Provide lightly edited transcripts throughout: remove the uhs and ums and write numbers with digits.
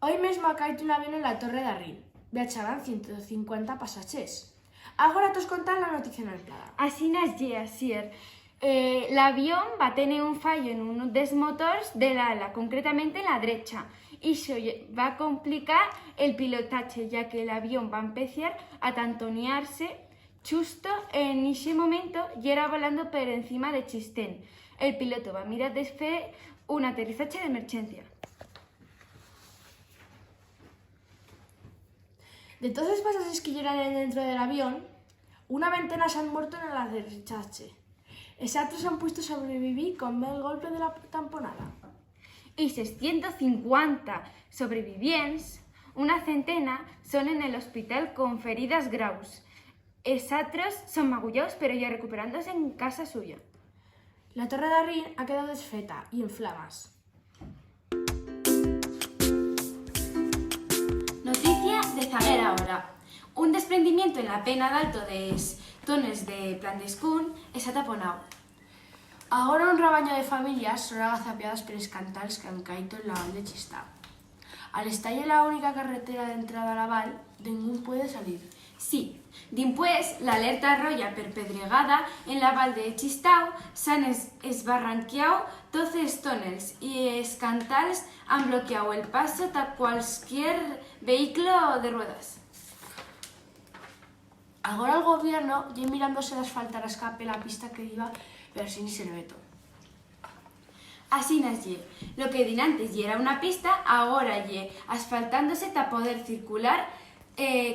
Hoy mesmo ha caído un avión en la Torre de Rin. Viachaban 150 pasaxers. Ahora tos contar la noticia enalplada. Así nas ye, asier. L'avión va tener un fallo en uno dels motors de l'ala, concretamente en la derecha. Y eso va a complicar el pilotaje, ya que el avión va a empezar a tantonearse justo en ese momento y era volando por encima de Chistén. El piloto va a mirar de fer un aterrizaje de emergencia. De todos los pasajeros que llegan dentro del avión, una veintena se han muerto en el aterrizaje. Otros se han puesto a sobrevivir con el golpe de la tamponada. Y 650 sobrevivients, una centena, son en el hospital con feridas graus. Otros son magullados, pero ya recuperándose en casa suya. La Torre de Rin ha quedado desfeta y en flamas. Noticia de Zaguer ahora. Un desprendimiento en la pena d'alto des tones de Plan d'Escún s'ha taponau. Ahora un rebaño de familias son agazapiadas por escantals que han caído en la val de Chistau. Al estar en la única carretera de entrada a la val, ningún puede salir. Sí, dimpués l'alerta roja per pedregada en la val de Chistau s'han esbarranquiau tots els túnels y els cantals han bloqueado el paso a cualquier vehículo de ruedas. Ahora el gobierno ya mirándose de asfaltar a escape la pista que iba ver sin Serveto. Así nació. Lo que dinantes y era una pista, ahora ye asfaltándose para poder circular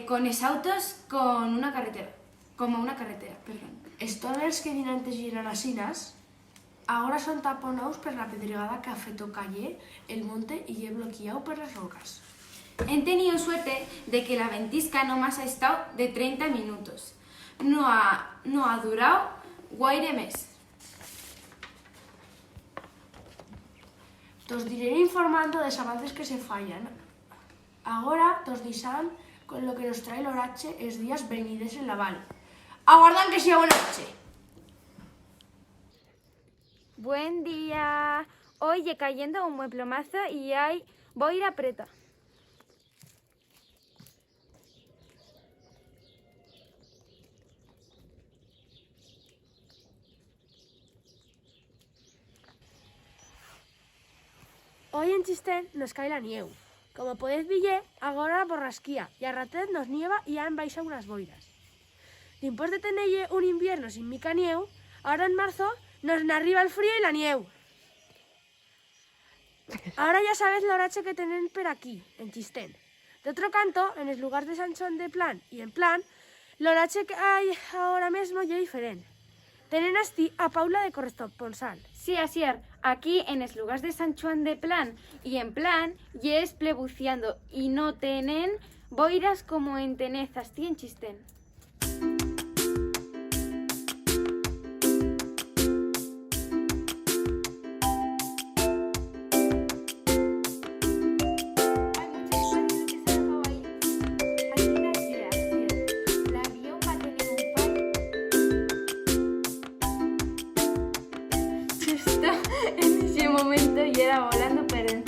con es autos con una carretera, como una carretera, perdón. Els túnels que dinantes eran asinas, ahora son taponados por la pedregada que ha feto calle el monte y ye bloqueado por las rocas. He tenido suerte de que la ventisca nomás ha estado de 30 minutos. No ha durado guaire mes. Tos diré informando de los avances que se fallan. Ahora tos disan con lo que nos trae el orache es días venides en la val. Aguardan que sea buena noche. Buen día. Hoy cayendo un buen plomazo y hay voy a ir a preta. Hoy en Chistén nos cae la nieu. Como podéis ver, ahora la borrasquía y a ratet nos nieva y han baixado unas boiras. Después de tener un invierno sin mica nieu, ahora en marzo nos arriba el frío y la nieu. Ahora ya sabes lo horache que tienen per aquí, en Chistén. De otro canto, en el lugar de San Juan de Plan y en Plan, lo horache que hay ahora mismo ya diferente. Tenen asti a Paula de corresponsal. Sí, asier, aquí en els lugares de Sant Joan de Plan y en Plan y es plebuciando y no tenen boiras como en Tenezas, en Chistén. En ese momento y era volando por encima